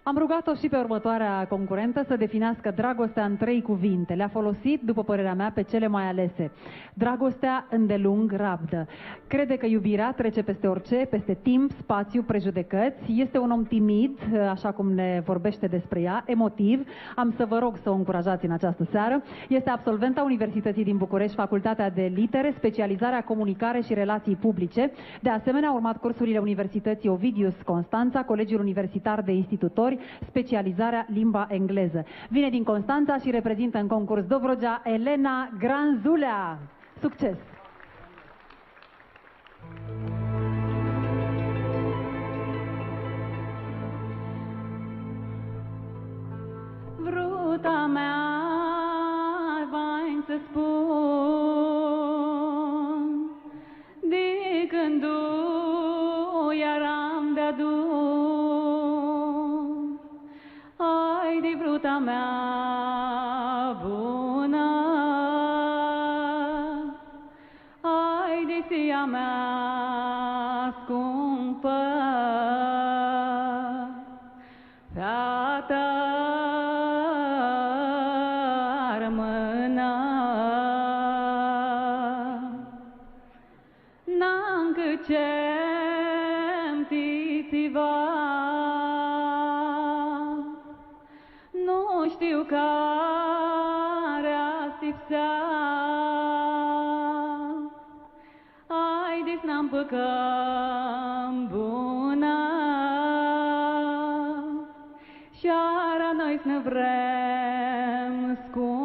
Am rugat-o și pe următoarea concurentă să definească dragostea în 3 cuvinte. Le-a folosit, după părerea mea, pe cele mai alese. Dragostea îndelung rabdă. Crede că iubirea trece peste orice, peste timp, spațiu, prejudecăți. Este un om timid, așa cum ne vorbește despre ea, emotiv. Am să vă rog să o încurajați în această seară. Este absolventa Universității din București, Facultatea de Litere, specializarea Comunicare și Relații Publice. De asemenea, a urmat cursurile Universității Ovidius Constanța, Colegiul Universitar de Institutori, specializarea limba engleză. Vine din Constanța și reprezintă în concurs Dobrogea Elena Granzulea. Succes! Vruta mea, vai să spun, de când iar am de adus. Ai de vruta mea bună, ai de sia mea scumpă, fata rămână. N-am cât ce-mi tițiva, nu știu care-a stipsea. Haideți n-am păcăm bună, și-ara noi-s ne vrem scump.